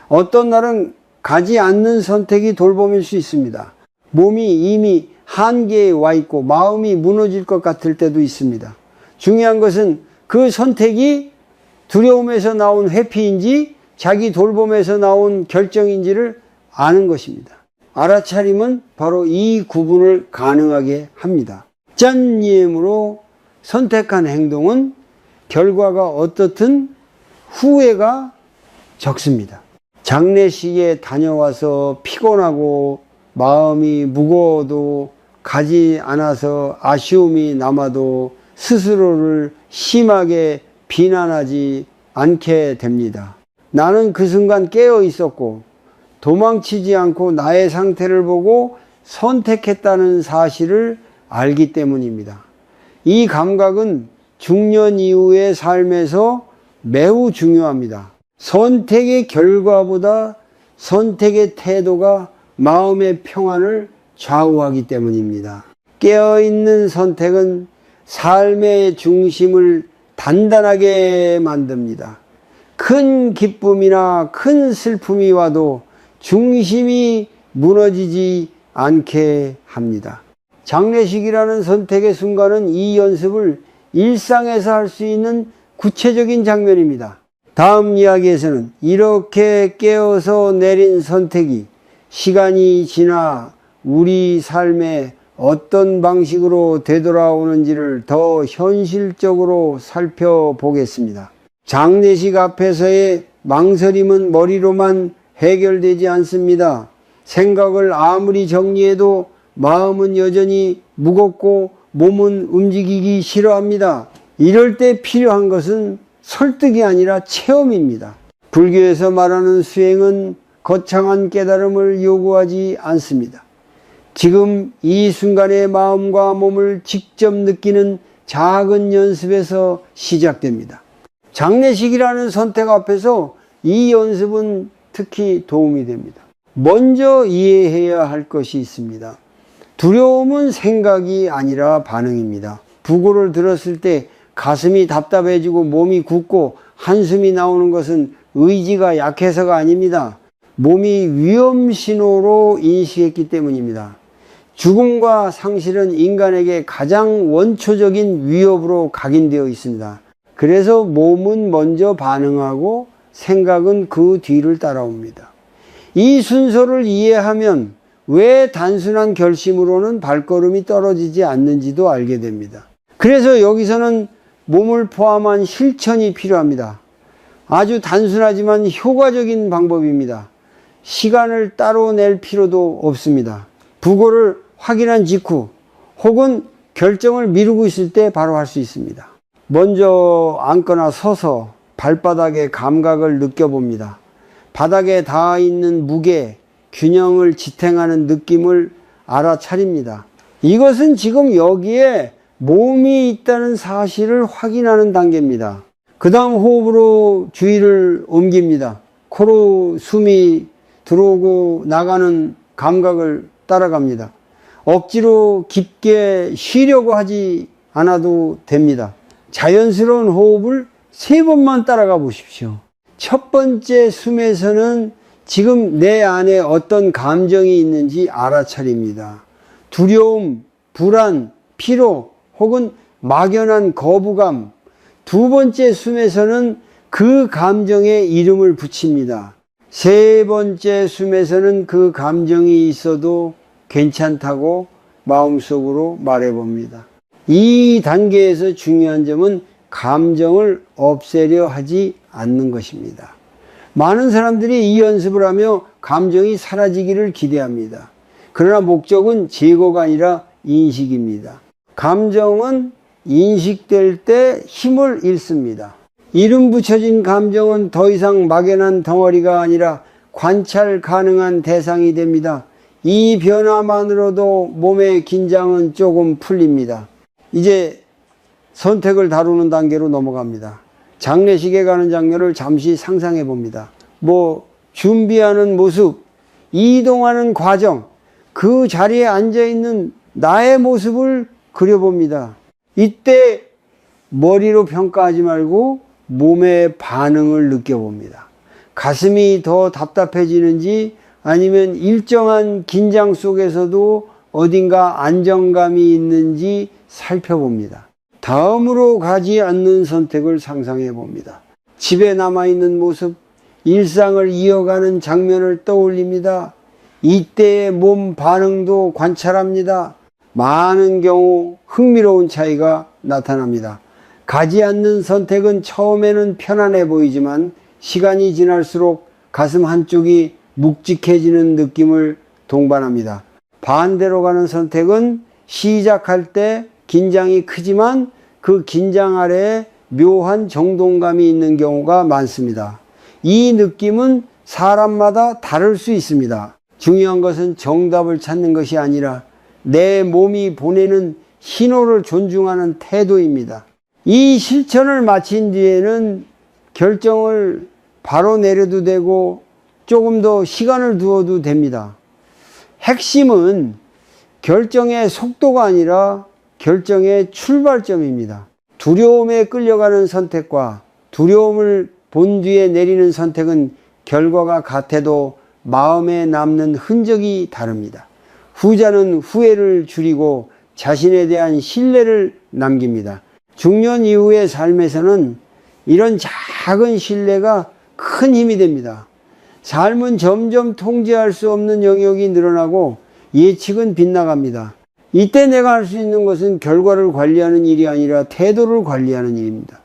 A: 어떤 날은 가지 않는 선택이 돌봄일 수 있습니다. 몸이 이미 한계에 와 있고 마음이 무너질 것 같을 때도 있습니다. 중요한 것은 그 선택이 두려움에서 나온 회피인지 자기 돌봄에서 나온 결정인지를 아는 것입니다. 알아차림은 바로 이 구분을 가능하게 합니다. 짠님으로 선택한 행동은 결과가 어떻든 후회가 적습니다. 장례식에 다녀와서 피곤하고 마음이 무거워도 가지 않아서 아쉬움이 남아도 스스로를 심하게 비난하지 않게 됩니다. 나는 그 순간 깨어 있었고 도망치지 않고 나의 상태를 보고 선택했다는 사실을 알기 때문입니다. 이 감각은 중년 이후의 삶에서 매우 중요합니다. 선택의 결과보다 선택의 태도가 마음의 평안을 좌우하기 때문입니다. 깨어있는 선택은 삶의 중심을 단단하게 만듭니다. 큰 기쁨이나 큰 슬픔이 와도 중심이 무너지지 않게 합니다. 장례식이라는 선택의 순간은 이 연습을 일상에서 할 수 있는 구체적인 장면입니다. 다음 이야기에서는 이렇게 깨어서 내린 선택이 시간이 지나 우리 삶에 어떤 방식으로 되돌아오는지를 더 현실적으로 살펴보겠습니다. 장례식 앞에서의 망설임은 머리로만 해결되지 않습니다. 생각을 아무리 정리해도 마음은 여전히 무겁고 몸은 움직이기 싫어합니다. 이럴 때 필요한 것은 설득이 아니라 체험입니다. 불교에서 말하는 수행은 거창한 깨달음을 요구하지 않습니다. 지금 이 순간의 마음과 몸을 직접 느끼는 작은 연습에서 시작됩니다. 장례식이라는 선택 앞에서 이 연습은 특히 도움이 됩니다. 먼저 이해해야 할 것이 있습니다. 두려움은 생각이 아니라 반응입니다. 부고를 들었을 때 가슴이 답답해지고 몸이 굳고 한숨이 나오는 것은 의지가 약해서가 아닙니다. 몸이 위험 신호로 인식했기 때문입니다. 죽음과 상실은 인간에게 가장 원초적인 위협으로 각인되어 있습니다. 그래서 몸은 먼저 반응하고 생각은 그 뒤를 따라옵니다. 이 순서를 이해하면 왜 단순한 결심으로는 발걸음이 떨어지지 않는지도 알게 됩니다. 그래서 여기서는 몸을 포함한 실천이 필요합니다. 아주 단순하지만 효과적인 방법입니다. 시간을 따로 낼 필요도 없습니다. 부고를 확인한 직후 혹은 결정을 미루고 있을 때 바로 할 수 있습니다. 먼저 앉거나 서서 발바닥의 감각을 느껴봅니다. 바닥에 닿아 있는 무게, 균형을 지탱하는 느낌을 알아차립니다. 이것은 지금 여기에 몸이 있다는 사실을 확인하는 단계입니다. 그 다음 호흡으로 주의를 옮깁니다. 코로 숨이 들어오고 나가는 감각을 따라갑니다. 억지로 깊게 쉬려고 하지 않아도 됩니다. 자연스러운 호흡을 3번만 따라가 보십시오. 첫 번째 숨에서는 지금 내 안에 어떤 감정이 있는지 알아차립니다. 두려움, 불안, 피로 혹은 막연한 거부감. 두 번째 숨에서는 그 감정에 이름을 붙입니다. 세 번째 숨에서는 그 감정이 있어도 괜찮다고 마음속으로 말해봅니다. 이 단계에서 중요한 점은 감정을 없애려 하지 않는 것입니다. 많은 사람들이 이 연습을 하며 감정이 사라지기를 기대합니다. 그러나 목적은 제거가 아니라 인식입니다. 감정은 인식될 때 힘을 잃습니다. 이름 붙여진 감정은 더 이상 막연한 덩어리가 아니라 관찰 가능한 대상이 됩니다. 이 변화만으로도 몸의 긴장은 조금 풀립니다. 이제 선택을 다루는 단계로 넘어갑니다. 장례식에 가는 장면을 잠시 상상해 봅니다. 준비하는 모습, 이동하는 과정, 그 자리에 앉아 있는 나의 모습을 그려봅니다. 이때 머리로 평가하지 말고 몸의 반응을 느껴봅니다. 가슴이 더 답답해지는지 아니면 일정한 긴장 속에서도 어딘가 안정감이 있는지 살펴봅니다. 다음으로 가지 않는 선택을 상상해 봅니다. 집에 남아있는 모습, 일상을 이어가는 장면을 떠올립니다. 이때의 몸 반응도 관찰합니다. 많은 경우 흥미로운 차이가 나타납니다. 가지 않는 선택은 처음에는 편안해 보이지만 시간이 지날수록 가슴 한쪽이 묵직해지는 느낌을 동반합니다. 반대로 가는 선택은 시작할 때 긴장이 크지만 그 긴장 아래에 묘한 정동감이 있는 경우가 많습니다. 이 느낌은 사람마다 다를 수 있습니다. 중요한 것은 정답을 찾는 것이 아니라 내 몸이 보내는 신호를 존중하는 태도입니다. 이 실천을 마친 뒤에는 결정을 바로 내려도 되고 조금 더 시간을 두어도 됩니다. 핵심은 결정의 속도가 아니라 결정의 출발점입니다. 두려움에 끌려가는 선택과 두려움을 본 뒤에 내리는 선택은 결과가 같아도 마음에 남는 흔적이 다릅니다. 후자는 후회를 줄이고 자신에 대한 신뢰를 남깁니다. 중년 이후의 삶에서는 이런 작은 신뢰가 큰 힘이 됩니다. 삶은 점점 통제할 수 없는 영역이 늘어나고 예측은 빗나갑니다. 이때 내가 할 수 있는 것은 결과를 관리하는 일이 아니라 태도를 관리하는 일입니다.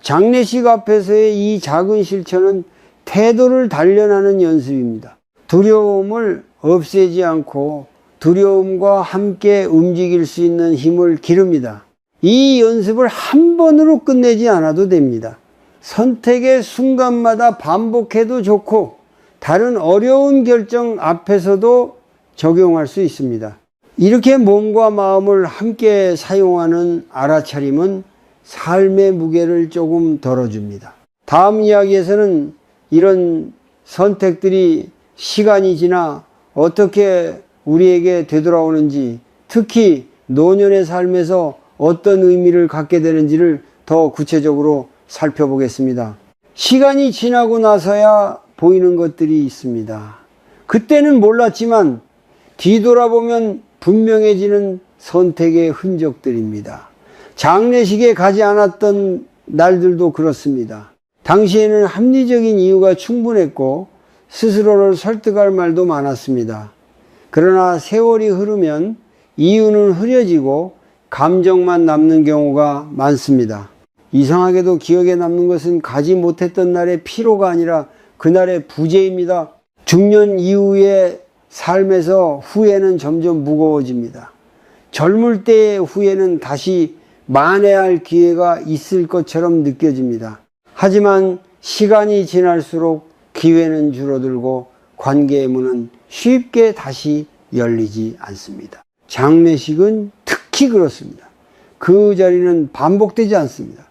A: 장례식 앞에서의 이 작은 실천은 태도를 단련하는 연습입니다. 두려움을 없애지 않고 두려움과 함께 움직일 수 있는 힘을 기릅니다. 이 연습을 한 번으로 끝내지 않아도 됩니다. 선택의 순간마다 반복해도 좋고 다른 어려운 결정 앞에서도 적용할 수 있습니다. 이렇게 몸과 마음을 함께 사용하는 알아차림은 삶의 무게를 조금 덜어줍니다. 다음 이야기에서는 이런 선택들이 시간이 지나 어떻게 우리에게 되돌아오는지, 특히 노년의 삶에서 어떤 의미를 갖게 되는지를 더 구체적으로 살펴보겠습니다. 시간이 지나고 나서야 보이는 것들이 있습니다. 그때는 몰랐지만 뒤돌아보면 분명해지는 선택의 흔적들입니다. 장례식에 가지 않았던 날들도 그렇습니다. 당시에는 합리적인 이유가 충분했고 스스로를 설득할 말도 많았습니다. 그러나 세월이 흐르면 이유는 흐려지고 감정만 남는 경우가 많습니다. 이상하게도 기억에 남는 것은 가지 못했던 날의 피로가 아니라 그날의 부재입니다. 중년 이후의 삶에서 후회는 점점 무거워집니다. 젊을 때의 후회는 다시 만회할 기회가 있을 것처럼 느껴집니다. 하지만 시간이 지날수록 기회는 줄어들고 관계의 문은 쉽게 다시 열리지 않습니다. 장례식은 특히 그렇습니다. 그 자리는 반복되지 않습니다.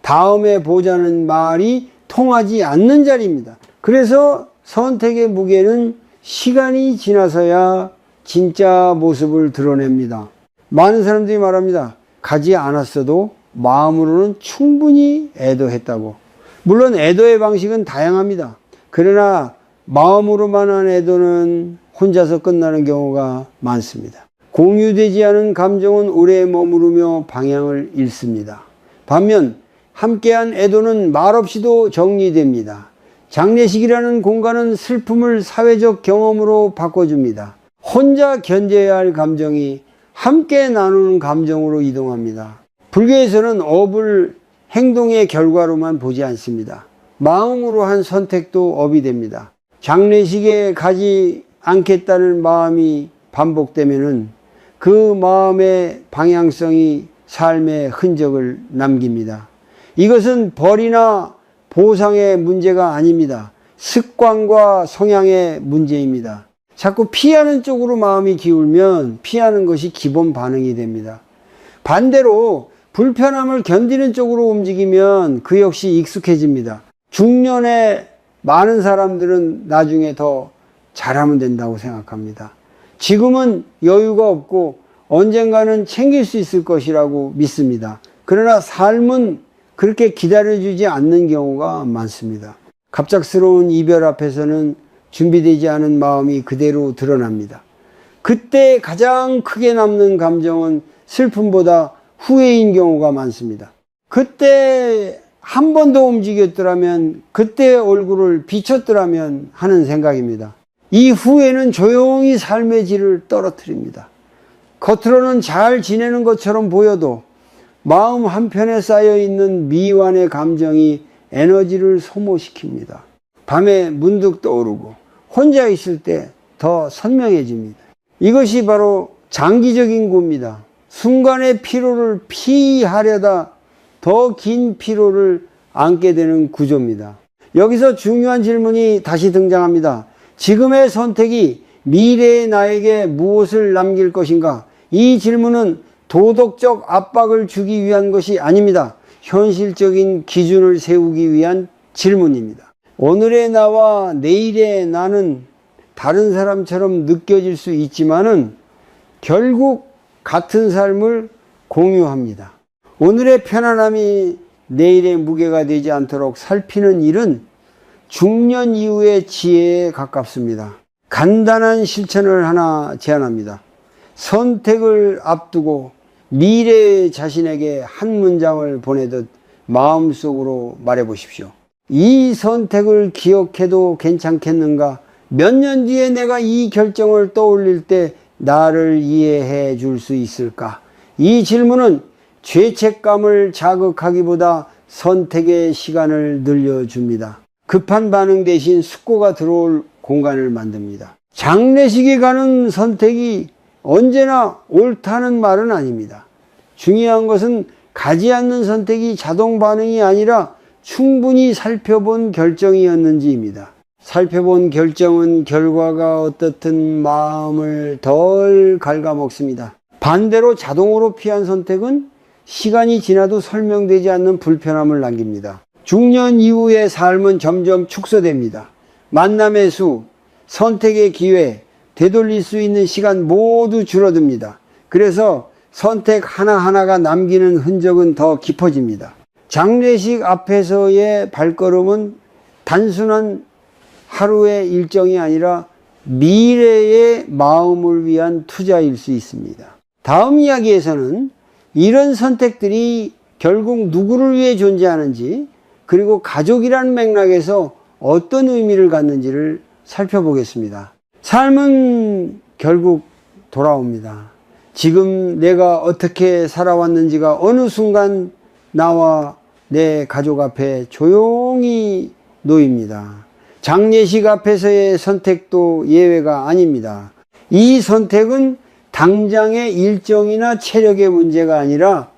A: 다음에 보자는 말이 통하지 않는 자리입니다. 그래서 선택의 무게는 시간이 지나서야 진짜 모습을 드러냅니다. 많은 사람들이 말합니다. 가지 않았어도 마음으로는 충분히 애도했다고. 물론 애도의 방식은 다양합니다. 그러나 마음으로만 한 애도는 혼자서 끝나는 경우가 많습니다. 공유되지 않은 감정은 오래 머무르며 방향을 잃습니다. 반면 함께한 애도는 말없이도 정리됩니다. 장례식이라는 공간은 슬픔을 사회적 경험으로 바꿔줍니다. 혼자 견뎌야 할 감정이 함께 나누는 감정으로 이동합니다. 불교에서는 업을 행동의 결과로만 보지 않습니다. 마음으로 한 선택도 업이 됩니다. 장례식에 가지 않겠다는 마음이 반복되면은 그 마음의 방향성이 삶의 흔적을 남깁니다. 이것은 벌이나 보상의 문제가 아닙니다. 습관과 성향의 문제입니다. 자꾸 피하는 쪽으로 마음이 기울면 피하는 것이 기본 반응이 됩니다. 반대로 불편함을 견디는 쪽으로 움직이면 그 역시 익숙해집니다. 중년에 많은 사람들은 나중에 더 잘하면 된다고 생각합니다. 지금은 여유가 없고 언젠가는 챙길 수 있을 것이라고 믿습니다. 그러나 삶은 그렇게 기다려주지 않는 경우가 많습니다. 갑작스러운 이별 앞에서는 준비되지 않은 마음이 그대로 드러납니다. 그때 가장 크게 남는 감정은 슬픔보다 후회인 경우가 많습니다. 그때 한 번 더 움직였더라면, 그때 얼굴을 비췄더라면 하는 생각입니다. 이 후회는 조용히 삶의 질을 떨어뜨립니다. 겉으로는 잘 지내는 것처럼 보여도 마음 한편에 쌓여있는 미완의 감정이 에너지를 소모시킵니다. 밤에 문득 떠오르고 혼자 있을 때 더 선명해집니다. 이것이 바로 장기적인 고입니다. 순간의 피로를 피하려다 더 긴 피로를 안게 되는 구조입니다. 여기서 중요한 질문이 다시 등장합니다. 지금의 선택이 미래의 나에게 무엇을 남길 것인가? 이 질문은 도덕적 압박을 주기 위한 것이 아닙니다. 현실적인 기준을 세우기 위한 질문입니다. 오늘의 나와 내일의 나는 다른 사람처럼 느껴질 수 있지만은 결국 같은 삶을 공유합니다. 오늘의 편안함이 내일의 무게가 되지 않도록 살피는 일은 중년 이후의 지혜에 가깝습니다. 간단한 실천을 하나 제안합니다. 선택을 앞두고 미래의 자신에게 한 문장을 보내듯 마음속으로 말해 보십시오. 이 선택을 기억해도 괜찮겠는가? 몇 년 뒤에 내가 이 결정을 떠올릴 때 나를 이해해 줄 수 있을까? 이 질문은 죄책감을 자극하기보다 선택의 시간을 늘려줍니다. 급한 반응 대신 숙고가 들어올 공간을 만듭니다. 장례식에 가는 선택이 언제나 옳다는 말은 아닙니다. 중요한 것은 가지 않는 선택이 자동 반응이 아니라 충분히 살펴본 결정이었는지입니다. 살펴본 결정은 결과가 어떻든 마음을 덜 갉아먹습니다. 반대로 자동으로 피한 선택은 시간이 지나도 설명되지 않는 불편함을 남깁니다. 중년 이후의 삶은 점점 축소됩니다. 만남의 수, 선택의 기회, 되돌릴 수 있는 시간 모두 줄어듭니다. 그래서 선택 하나하나가 남기는 흔적은 더 깊어집니다. 장례식 앞에서의 발걸음은 단순한 하루의 일정이 아니라 미래의 마음을 위한 투자일 수 있습니다. 다음 이야기에서는 이런 선택들이 결국 누구를 위해 존재하는지, 그리고 가족이라는 맥락에서 어떤 의미를 갖는지를 살펴보겠습니다. 삶은 결국 돌아옵니다. 지금 내가 어떻게 살아왔는지가 어느 순간 나와 내 가족 앞에 조용히 놓입니다. 장례식 앞에서의 선택도 예외가 아닙니다. 이 선택은 당장의 일정이나 체력의 문제가 아니라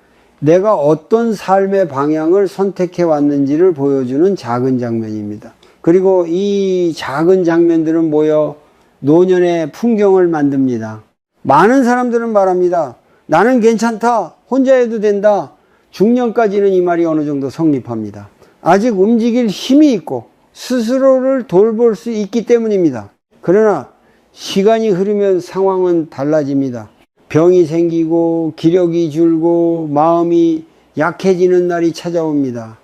A: 내가 어떤 삶의 방향을 선택해 왔는지를 보여주는 작은 장면입니다. 그리고 이 작은 장면들은 모여 노년의 풍경을 만듭니다. 많은 사람들은 말합니다. 나는 괜찮다. 혼자 해도 된다. 중년까지는 이 말이 어느 정도 성립합니다. 아직 움직일 힘이 있고 스스로를 돌볼 수 있기 때문입니다. 그러나 시간이 흐르면 상황은 달라집니다. 병이 생기고 기력이 줄고 마음이 약해지는 날이 찾아옵니다.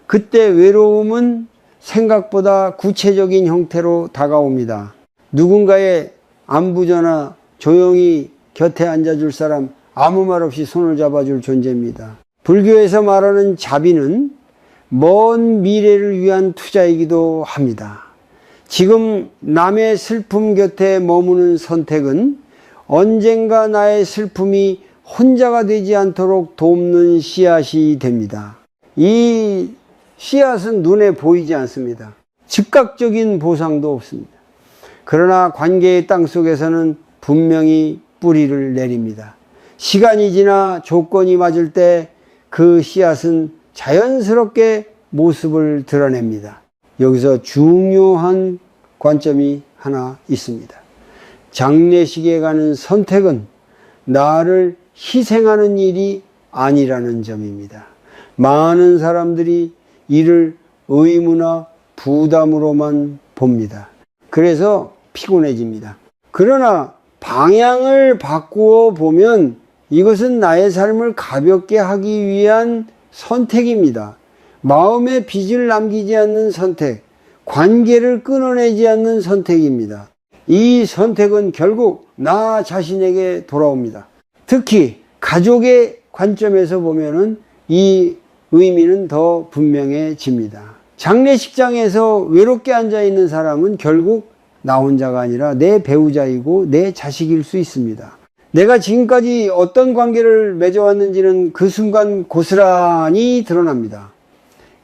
A: 그때 외로움은 생각보다 구체적인 형태로 다가옵니다. 누군가의 안부전화, 조용히 곁에 앉아줄 사람, 아무 말 없이 손을 잡아줄 존재입니다. 불교에서 말하는 자비는 먼 미래를 위한 투자이기도 합니다. 지금 남의 슬픔 곁에 머무는 선택은 언젠가 나의 슬픔이 혼자가 되지 않도록 돕는 씨앗이 됩니다. 이 씨앗은 눈에 보이지 않습니다. 즉각적인 보상도 없습니다. 그러나 관계의 땅 속에서는 분명히 뿌리를 내립니다. 시간이 지나 조건이 맞을 때 그 씨앗은 자연스럽게 모습을 드러냅니다. 여기서 중요한 관점이 하나 있습니다. 장례식에 가는 선택은 나를 희생하는 일이 아니라는 점입니다. 많은 사람들이 이를 의무나 부담으로만 봅니다. 그래서 피곤해집니다. 그러나 방향을 바꾸어 보면 이것은 나의 삶을 가볍게 하기 위한 선택입니다. 마음에 빚을 남기지 않는 선택, 관계를 끊어내지 않는 선택입니다. 이 선택은 결국 나 자신에게 돌아옵니다. 특히 가족의 관점에서 보면은 이 의미는 더 분명해집니다. 장례식장에서 외롭게 앉아 있는 사람은 결국 나 혼자가 아니라 내 배우자이고 내 자식일 수 있습니다. 내가 지금까지 어떤 관계를 맺어왔는지는 그 순간 고스란히 드러납니다.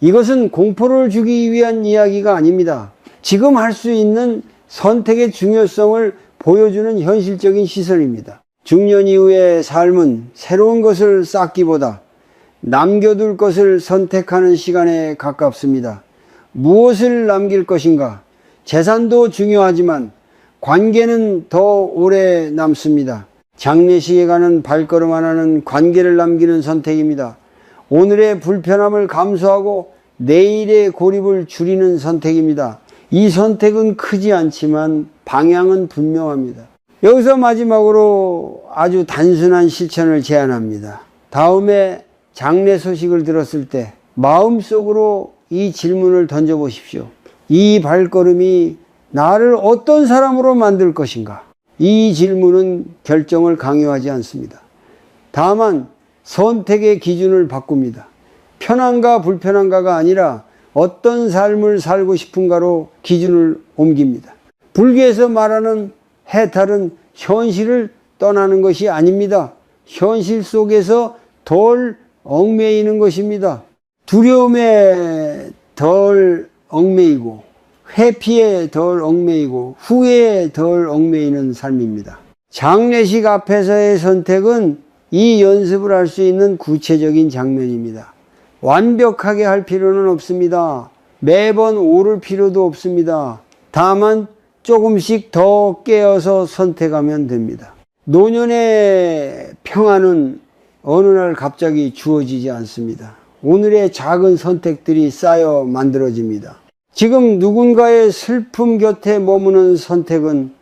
A: 이것은 공포를 주기 위한 이야기가 아닙니다. 지금 할 수 있는 선택의 중요성을 보여주는 현실적인 시선입니다. 중년 이후의 삶은 새로운 것을 쌓기보다 남겨둘 것을 선택하는 시간에 가깝습니다. 무엇을 남길 것인가? 재산도 중요하지만 관계는 더 오래 남습니다. 장례식에 가는 발걸음 하나는 관계를 남기는 선택입니다. 오늘의 불편함을 감수하고 내일의 고립을 줄이는 선택입니다. 이 선택은 크지 않지만 방향은 분명합니다. 여기서 마지막으로 아주 단순한 실천을 제안합니다. 다음에 장례 소식을 들었을 때 마음속으로 이 질문을 던져보십시오. 이 발걸음이 나를 어떤 사람으로 만들 것인가? 이 질문은 결정을 강요하지 않습니다. 다만 선택의 기준을 바꿉니다. 편한가 불편한가가 아니라 어떤 삶을 살고 싶은가로 기준을 옮깁니다. 불교에서 말하는 해탈은 현실을 떠나는 것이 아닙니다. 현실 속에서 덜 얽매이는 것입니다. 두려움에 덜 얽매이고 회피에 덜 얽매이고 후회에 덜 얽매이는 삶입니다. 장례식 앞에서의 선택은 이 연습을 할 수 있는 구체적인 장면입니다. 완벽하게 할 필요는 없습니다. 매번 오를 필요도 없습니다. 다만 조금씩 더 깨어서 선택하면 됩니다. 노년의 평안은 어느 날 갑자기 주어지지 않습니다. 오늘의 작은 선택들이 쌓여 만들어집니다. 지금 누군가의 슬픔 곁에 머무는 선택은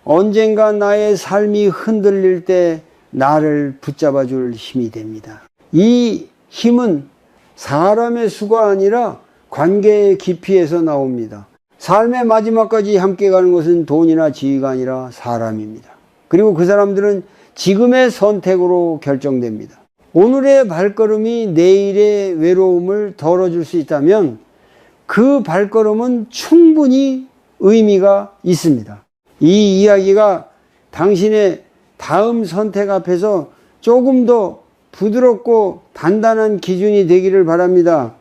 A: 언젠가 나의 삶이 흔들릴 때 나를 붙잡아 줄 힘이 됩니다. 이 힘은 사람의 수가 아니라 관계의 깊이에서 나옵니다. 삶의 마지막까지 함께 가는 것은 돈이나 지위가 아니라 사람입니다. 그리고 그 사람들은 지금의 선택으로 결정됩니다. 오늘의 발걸음이 내일의 외로움을 덜어줄 수 있다면 그 발걸음은 충분히 의미가 있습니다. 이 이야기가 당신의 다음 선택 앞에서 조금 더 부드럽고 단단한 기준이 되기를 바랍니다.